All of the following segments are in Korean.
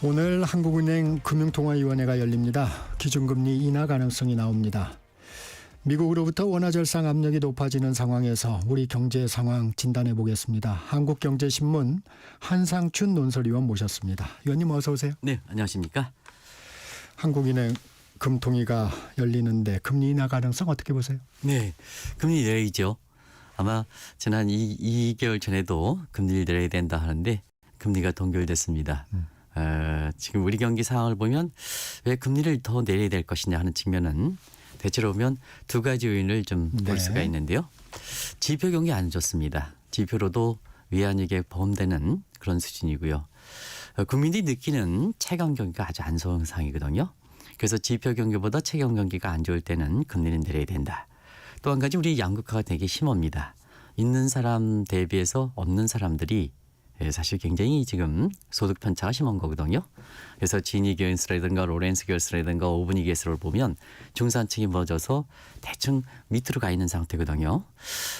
오늘 한국은행 금융통화위원회가 열립니다. 기준금리 인하 가능성이 나옵니다. 미국으로부터 원화절상 압력이 높아지는 상황에서 우리 경제 상황 진단해 보겠습니다. 한국경제신문 한상춘 논설위원 모셨습니다. 위원님 어서 오세요. 네, 안녕하십니까? 한국은행 금통위가 열리는데 금리 인하 가능성 어떻게 보세요? 네, 금리 내리죠. 아마 지난 2개월 전에도 금리를 내려야 된다 하는데 금리가 동결됐습니다. 지금 우리 경기 상황을 보면 왜 금리를 더 내려야 될 것이냐 하는 측면은 대체로 보면 두 가지 요인을 좀 볼 수가 있는데요. 지표 경기 안 좋습니다. 지표로도 위안역에 포함되는 그런 수준이고요. 국민들이 느끼는 체감 경기가 아주 안 좋은 상황이거든요. 그래서 지표 경기보다 체감 경기가 안 좋을 때는 금리는 내려야 된다. 또 한 가지 우리 양극화가 되게 심합니다. 있는 사람 대비해서 없는 사람들이 사실 굉장히 지금 소득 편차가 심한 거거든요. 그래서 지니 게인스라든가 로렌스 게인스라든가 오브니 게인스를 보면 중산층이 멀어져서 대충 밑으로 가 있는 상태거든요.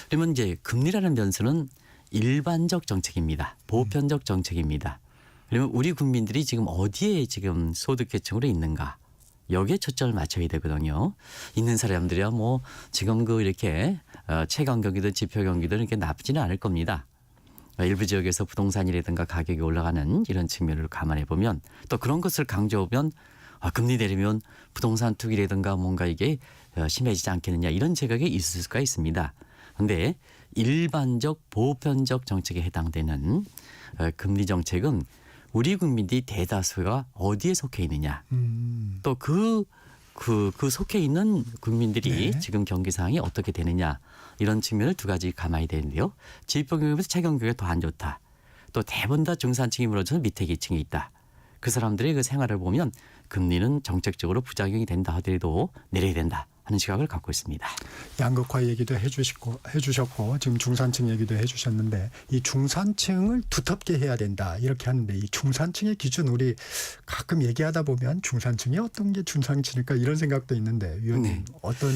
그러면 이제 금리라는 변수는 일반적 정책입니다. 보편적 정책입니다. 그러면 우리 국민들이 지금 어디에 지금 소득 계층으로 있는가? 여기에 초점을 맞춰야 되거든요. 있는 사람들이야 뭐 지금 이렇게 체감 경기든 지표 경기든 이렇게 나쁘지는 않을 겁니다. 일부 지역에서 부동산이라든가 가격이 올라가는 이런 측면을 감안해 보면 또 그런 것을 강조해 보면 금리 내리면 부동산 투기라든가 뭔가 이게 심해지지 않겠느냐 이런 제각이 있을 수가 있습니다. 그런데 일반적 보편적 정책에 해당되는 금리 정책은 우리 국민들이 대다수가 어디에 속해 있느냐 또 그 속해 있는 국민들이 지금 경기 상황이 어떻게 되느냐 이런 측면을 두 가지 감안이 되는데요. 지표 경기에서 체감 경기가 더 안 좋다. 또 대부분 다 중산층이 무너져서 밑에 계층에 있다. 그 사람들의 그 생활을 보면 금리는 정책적으로 부작용이 된다 하더라도 내려야 된다 하는 시각을 갖고 있습니다. 양극화 얘기도 해주셨고 지금 중산층 얘기도 해주셨는데 이 중산층을 두텁게 해야 된다 이렇게 하는데 이 중산층의 기준 우리 가끔 얘기하다 보면 중산층이 어떤 게 중산층일까 이런 생각도 있는데 위원님 어떤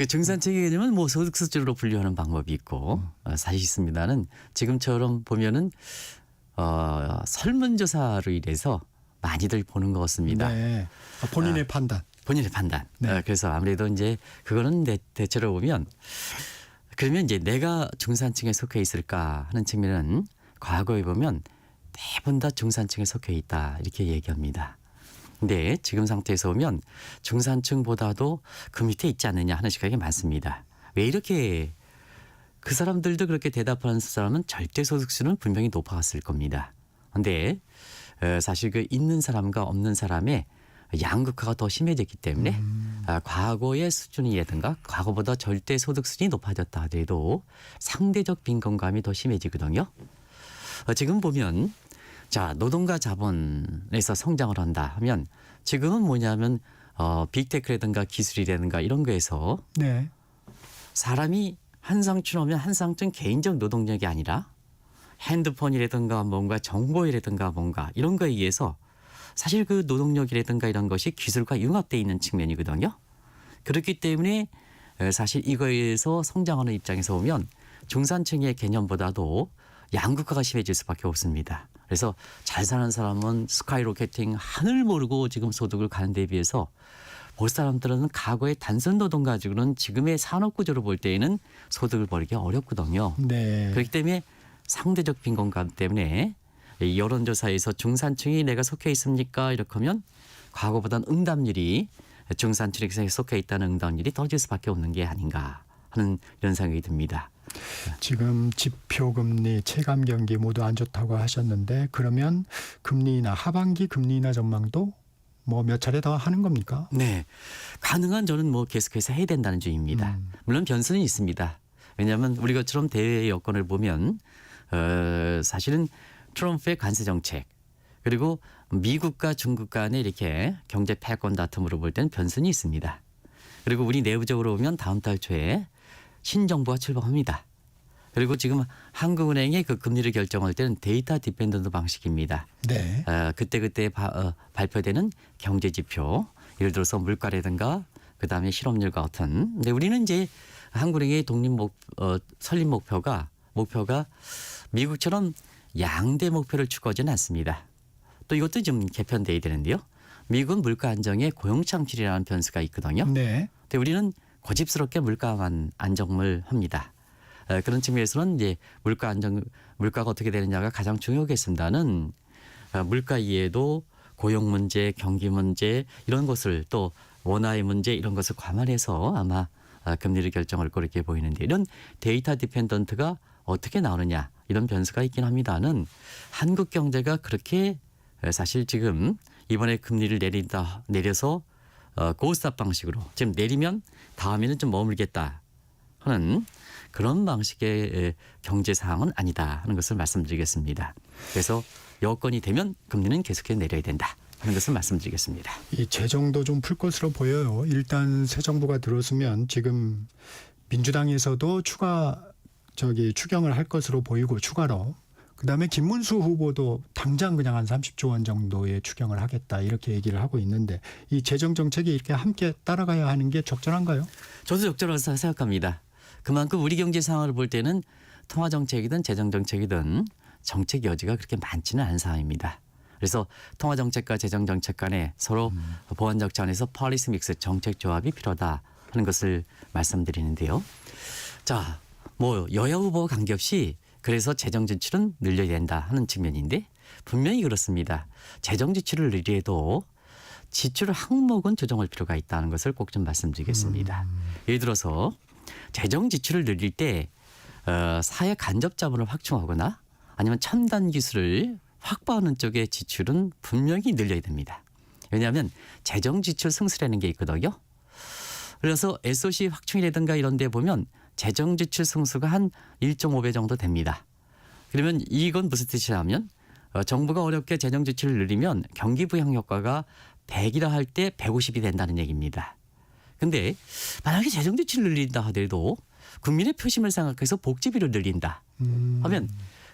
중산층의 개념은 뭐 소득 수준으로 분류하는 방법이 있고 사실 있습니다는 지금처럼 보면은 설문조사로 인해서 많이들 보는 것 같습니다. 네. 본인의 판단. 본인의 판단. 그래서 아무래도 이제 그거는 대체로 보면 그러면 이제 내가 중산층에 속해 있을까 하는 측면은 과거에 보면 대부분 다 중산층에 속해 있다 이렇게 얘기합니다. 근데 지금 상태에서 보면 중산층보다도 그 밑에 있지 않느냐 하는 시각이 많습니다. 왜 이렇게 그 사람들도 그렇게 대답하는 사람은 절대 소득수는 분명히 높아갔을 겁니다. 그런데 사실 그 있는 사람과 없는 사람의 양극화가 더 심해졌기 때문에 과거의 수준이라든가 과거보다 절대 소득 수준이 높아졌다 하더라도 상대적 빈곤감이 더 심해지거든요. 지금 보면 자 노동과 자본에서 성장을 한다 하면 지금은 뭐냐면 빅테크라든가 기술이라든가 이런 거에서 사람이 한 상층 오면 한 상층 개인적 노동력이 아니라 핸드폰이라든가 뭔가 정보이라든가 뭔가 이런 거에 의해서 사실 그 노동력이라든가 이런 것이 기술과 융합되어 있는 측면이거든요. 그렇기 때문에 사실 이거에서 성장하는 입장에서 보면 중산층의 개념보다도 양극화가 심해질 수밖에 없습니다. 그래서 잘 사는 사람은 스카이로켓팅 하늘 모르고 지금 소득을 가는 데 비해서 볼 사람들은 과거의 단순 노동 가지고는 지금의 산업 구조로 볼 때에는 소득을 벌기 어렵거든요. 그렇기 때문에 상대적 빈곤감 때문에 여론조사에서 중산층이 내가 속해 있습니까? 이렇게 하면 과거보다는 응답률이 중산층에 속해 있다는 응답률이 떨어질 수밖에 없는 게 아닌가 하는 이런 생각이 듭니다. 지금 지표금리, 체감경기 모두 안 좋다고 하셨는데 그러면 금리 인하, 하반기 금리 인하 전망도 뭐 몇 차례 더 하는 겁니까? 네. 가능한 저는 뭐 계속해서 해야 된다는 주의입니다. 물론 변수는 있습니다. 왜냐하면 우리 것처럼 대외 여건을 보면 사실은 트럼프의 관세 정책 그리고 미국과 중국 간의 이렇게 경제 패권 다툼으로 볼 때는 변수는 있습니다. 그리고 우리 내부적으로 보면 다음 달 초에 신정부가 출범합니다. 그리고 지금 한국은행의 그 금리를 결정할 때는 데이터 디펜던트 방식입니다. 그때 발표되는 경제 지표 예를 들어서 물가라든가 그다음에 실업률과 같은. 근데 우리는 이제 한국은행의 설립 목표가 미국처럼 양대 목표를 추구하지는 않습니다. 또 이것도 좀 개편돼야 되는데요. 미국은 물가 안정에 고용 창출이라는 변수가 있거든요. 네. 근데 우리는 고집스럽게 물가만 안정을 합니다. 그런 측면에서는 이제 물가가 어떻게 되느냐가 가장 중요하겠습니다는 물가 이외에도 고용 문제, 경기 문제 이런 것을 또 원화의 문제 이런 것을 감안해서 아마 금리를 결정할 거로 이렇게 보이는데 이런 데이터 디펜던트가 어떻게 나오느냐 이런 변수가 있긴 합니다는 한국 경제가 그렇게 사실 지금 이번에 금리를 내려서 고스톱 방식으로 지금 내리면 다음에는 좀 머물겠다 하는 그런 방식의 경제 상황은 아니다 하는 것을 말씀드리겠습니다. 그래서 여건이 되면 금리는 계속해서 내려야 된다 하는 것을 말씀드리겠습니다. 이 재정도 좀 풀 것으로 보여요. 일단 새 정부가 들어서면 지금 민주당에서도 추경을 할 것으로 보이고 추가로 그다음에 김문수 후보도 당장 그냥 한 30조 원 정도의 추경을 하겠다 이렇게 얘기를 하고 있는데 이 재정 정책이 이렇게 함께 따라가야 하는 게 적절한가요? 저도 적절하다고 생각합니다. 그만큼 우리 경제 상황을 볼 때는 통화 정책이든 재정 정책이든 정책 여지가 그렇게 많지는 않은 상황입니다. 그래서 통화 정책과 재정 정책 간에 서로 보완적 차원에서 폴리시 믹스 정책 조합이 필요하다 하는 것을 말씀드리는데요. 자, 뭐 여야 후보 관계없이 그래서 재정 지출은 늘려야 된다 하는 측면인데 분명히 그렇습니다. 재정 지출을 늘려도 지출 항목은 조정할 필요가 있다는 것을 꼭 좀 말씀드리겠습니다. 예를 들어서 재정 지출을 늘릴 때 사회 간접 자본을 확충하거나 아니면 첨단 기술을 확보하는 쪽의 지출은 분명히 늘려야 됩니다. 왜냐하면 재정 지출 승수라는 게 있거든요. 그래서 SOC 확충이라든가 이런 데 보면 재정 지출 승수가 한 1.5배 정도 됩니다. 그러면 이건 무슨 뜻이냐면 정부가 어렵게 재정 지출을 늘리면 경기 부양 효과가 100이라 할 때 150이 된다는 얘기입니다. 근데 만약에 재정 지출을 늘린다 하더라도 국민의 표심을 생각해서 복지비를 늘린다 하면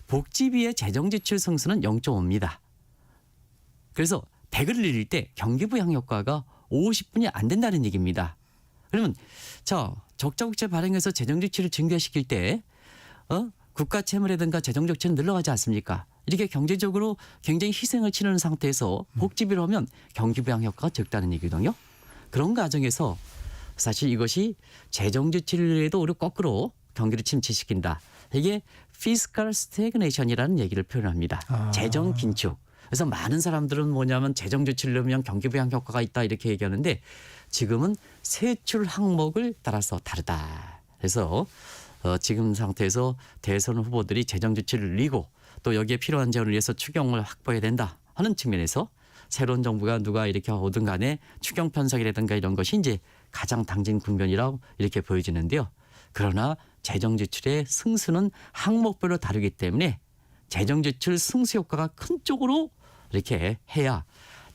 복지비의 재정 지출 승수는 0.5입니다. 그래서 100을 늘릴 때 경기 부양 효과가 50분이 안 된다는 얘기입니다. 그러면 자 적자 국채 발행해서 재정 지출을 증가시킬 때 국가 채무라든가 재정 적자는 늘어가지 않습니까? 이렇게 경제적으로 굉장히 희생을 치르는 상태에서 복지비를 하면 경기 부양 효과가 적다는 얘기거든요. 그런 과정에서 사실 이것이 재정 지출에도 오히려 거꾸로 경기를 침체시킨다. 이게 피스칼 스태그네이션이라는 얘기를 표현합니다. 재정 긴축. 그래서 많은 사람들은 뭐냐면 재정 지출을 넣으면 경기 부양 효과가 있다 이렇게 얘기하는데 지금은 세출 항목을 따라서 다르다. 그래서 지금 상태에서 대선 후보들이 재정 지출을 늘리고 또 여기에 필요한 재원을 위해서 추경을 확보해야 된다 하는 측면에서 새로운 정부가 누가 이렇게 오든 간에 추경 편성이라든가 이런 것이 이제 가장 당진 국면이라고 이렇게 보여지는데요. 그러나 재정 지출의 승수는 항목별로 다르기 때문에 재정 지출 승수 효과가 큰 쪽으로 이렇게 해야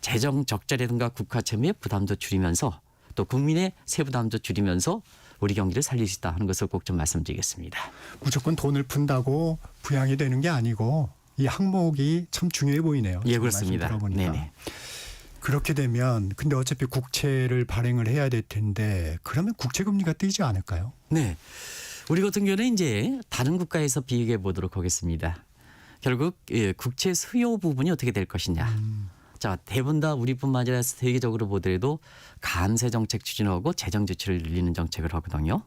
재정 적자라든가 국가 채무의 부담도 줄이면서 또 국민의 세부담도 줄이면서 우리 경기를 살릴 수 있다 하는 것을 꼭 좀 말씀드리겠습니다. 무조건 돈을 푼다고 부양이 되는 게 아니고 이 항목이 참 중요해 보이네요. 예, 그렇습니다. 들어보니까. 네네. 그렇게 되면 근데 어차피 국채를 발행을 해야 될 텐데 그러면 국채 금리가 뛰지 않을까요? 네. 우리 같은 경우는 이제 다른 국가에서 비교해 보도록 하겠습니다. 결국 국채 수요 부분이 어떻게 될 것이냐. 자, 대부분 다 우리뿐만 아니라 세계적으로 보더라도 감세 정책 추진하고 재정 지출을 늘리는 정책을 하거든요.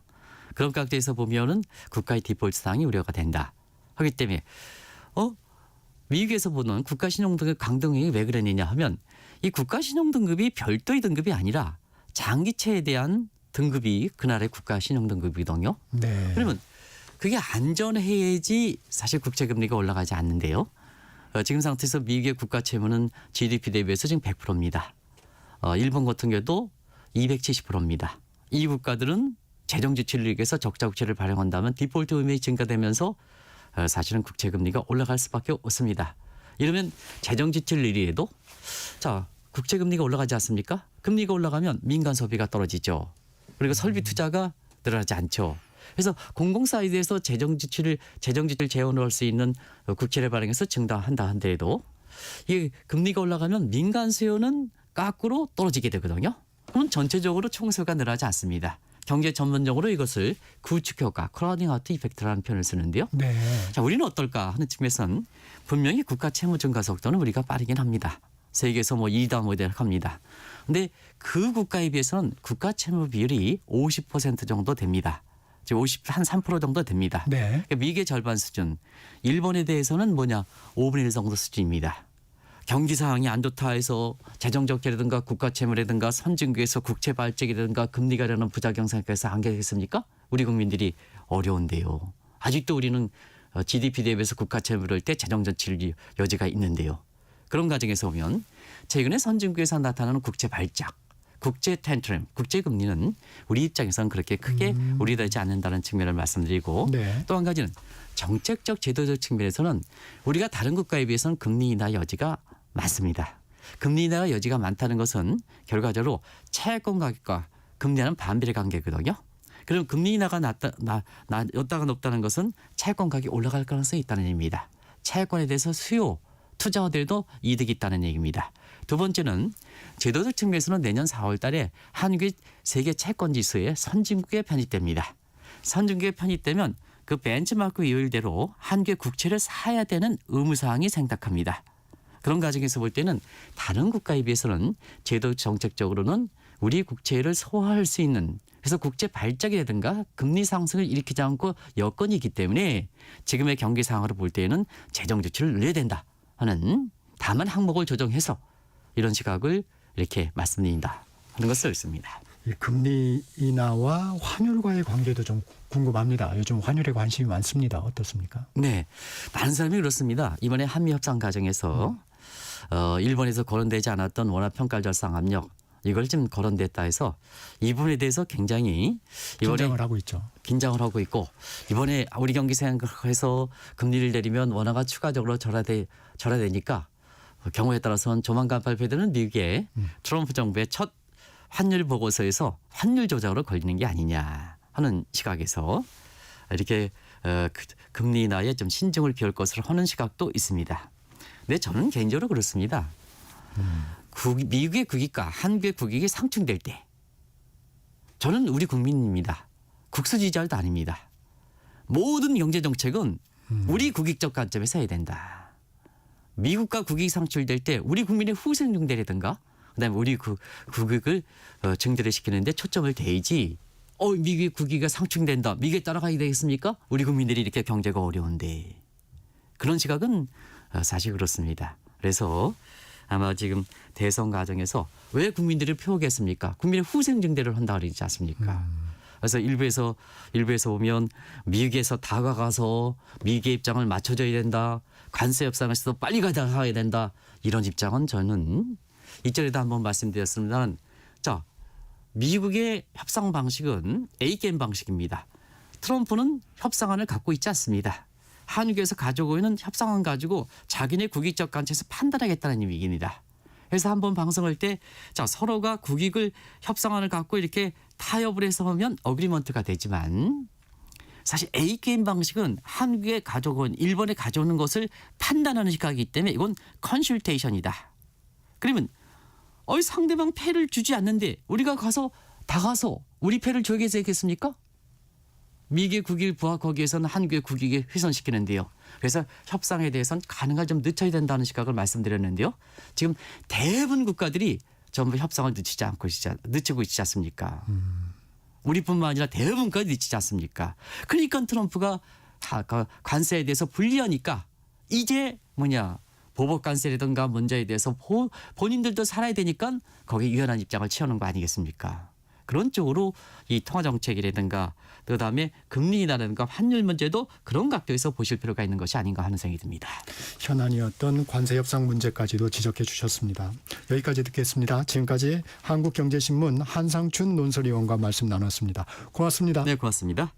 그런 각도에서 보면은 국가의 디폴트 상황이 우려가 된다. 하기 때문에 미국에서 보는 국가 신용 등급 강등이 왜 그러느냐 하면 이 국가 신용 등급이 별도의 등급이 아니라 장기채에 대한 등급이 그날의 국가 신용 등급이거든요. 네. 그러면 그게 안전해야지 사실 국채 금리가 올라가지 않는데요. 지금 상태에서 미국의 국가 채무는 GDP 대비해서 지금 100%입니다. 일본 같은 경우도 270%입니다. 이 국가들은 재정 지출을 위해서 적자 국채를 발행한다면 디폴트 위험이 증가되면서 사실은 국채 금리가 올라갈 수밖에 없습니다. 이러면 재정 지출 일이에도 자 국채 금리가 올라가지 않습니까? 금리가 올라가면 민간 소비가 떨어지죠. 그리고 설비 투자가 늘어나지 않죠. 그래서 공공 사이드에서 재정 지출 재원을 할 수 있는 국채를 발행해서 증가한다 한데도 이 금리가 올라가면 민간 수요는 거꾸로 떨어지게 되거든요. 그럼 전체적으로 총수요가 늘어나지 않습니다. 경제 전문적으로 이것을 구축 효과, 크라우딩 아웃 이펙트라는 표현을 쓰는데요. 네. 자, 우리는 어떨까 하는 측면에서는 분명히 국가 채무 증가 속도는 우리가 빠르긴 합니다. 세계에서 뭐 2다 모델 합니다. 근데 그 국가에 비해서는 국가 채무 비율이 50% 정도 됩니다. 즉 한 3% 정도 됩니다. 네. 그러니까 미국의 절반 수준. 일본에 대해서는 5분의 1 정도 수준입니다. 경기 상황이 안 좋다 해서 재정 적자라든가 국가 채무라든가 선진국에서 국채 발행이라든가 금리가 되는 부작용 생각해서 안 되겠습니까? 우리 국민들이 어려운데요. 아직도 우리는 GDP 대비해서 국가 채무를 할 때 재정 저출 여지가 있는데요. 그런 과정에서 보면 최근에 선진국에서 나타나는 국채 발작, 국제 텐트럼, 국제 금리는 우리 입장에서는 그렇게 크게 우려되지 않는다는 측면을 말씀드리고 네. 또 한 가지는 정책적 제도적 측면에서는 우리가 다른 국가에 비해서는 금리 인하 여지가 많습니다. 금리 인하 여지가 많다는 것은 결과적으로 채권 가격과 금리와는 반비례 관계거든요. 그럼 금리 인하가 였다가 높다는 것은 채권 가격이 올라갈 가능성이 있다는 얘기입니다. 채권에 대해서 수요, 투자자들도 이득이 있다는 얘기입니다. 두 번째는 제도적 측면에서는 내년 4월 달에 한국이 세계 채권 지수에 선진국에 편입됩니다. 선진국에 편입되면 그 벤치마크 요율대로 한국의 국채를 사야 되는 의무사항이 생각합니다. 그런 과정에서 볼 때는 다른 국가에 비해서는 제도 정책적으로는 우리 국채를 소화할 수 있는 그래서 국채 발작이라든가 금리 상승을 일으키지 않고 여건이 있기 때문에 지금의 경기 상황으로 볼 때에는 재정 조치를 늘려야 된다 하는 다만 항목을 조정해서 이런 시각을 이렇게 말씀드린다 하는 것을 있습니다. 이 금리 인하와 환율과의 관계도 좀 궁금합니다. 요즘 환율에 관심이 많습니다. 어떻습니까? 네, 많은 사람이 그렇습니다. 이번에 한미 협상 과정에서 일본에서 거론되지 않았던 원화 평가 절상 압력 이걸 지금 거론됐다 해서 이 부분에 대해서 굉장히 이번에 긴장을 하고 있죠. 긴장을 하고 있고 이번에 우리 경기 생각해서 금리를 내리면 원화가 추가적으로 절하되니까 경우에 따라서는 조만간 발표되는 미국의 트럼프 정부의 첫 환율 보고서에서 환율 조작으로 걸리는 게 아니냐 하는 시각에서 이렇게 금리 인하에 좀 신중을 기울 것으로 하는 시각도 있습니다. 근데 저는 개인적으로 그렇습니다. 미국의 국익과 한국의 국익이 상충될 때 저는 우리 국민입니다. 국수 지지자도 아닙니다. 모든 경제 정책은 우리 국익적 관점에서 해야 된다. 미국과 국익이 상충될 때 우리 국민의 후생 중대라든가 그다음에 우리 국익을 증대를 시키는데 초점을 대야지 미국의 국익이 상충된다. 미국에 따라가야 되겠습니까? 우리 국민들이 이렇게 경제가 어려운데. 그런 시각은 사실 그렇습니다. 그래서 아마 지금 대선 과정에서 왜 국민들을 표하겠습니까? 국민의 후생 증대를 한다 그러지 않습니까? 그래서 일부에서 보면 미국에서 다가가서 미국의 입장을 맞춰줘야 된다. 관세 협상에서도 빨리 가야 된다. 이런 입장은 저는 이전에도 한번 말씀드렸습니다만 자, 미국의 협상 방식은 A게임 방식입니다. 트럼프는 협상안을 갖고 있지 않습니다. 한국에서 가지고 있는 협상안 가지고 자기네 국익적 관점에서 판단하겠다는 얘기입니다. 그래서 한번 방송할 때 자, 서로가 국익을 협상안을 갖고 이렇게 타협을 해서 하면 어그리먼트가 되지만 사실 A게임 방식은 한국에 가져온 일본에 가져오는 것을 판단하는 시각이기 때문에 이건 컨슐테이션이다. 그러면 상대방 패를 주지 않는데 우리가 다가서 우리 패를 줘야 되겠습니까? 미국의 국익을 부합하기 위해서는 한국의 국익을 훼손시키는데요. 그래서 협상에 대해서는 가능한 좀 늦춰야 된다는 시각을 말씀드렸는데요. 지금 대부분 국가들이 전부 협상을 늦추고 있지 않습니까? 우리뿐만 아니라 대부분까지 늦추지 않습니까? 그러니까 트럼프가 관세에 대해서 불리하니까 이제 보복 관세라든가 문제에 대해서 본인들도 살아야 되니까 거기에 유연한 입장을 취하는 거 아니겠습니까? 그런 쪽으로 이 통화정책이라든가 그다음에 금리 인하라든가 환율 문제도 그런 각도에서 보실 필요가 있는 것이 아닌가 하는 생각이 듭니다. 현안이었던 관세 협상 문제까지도 지적해 주셨습니다. 여기까지 듣겠습니다. 지금까지 한국경제신문 한상춘 논설위원과 말씀 나눴습니다. 고맙습니다. 네, 고맙습니다.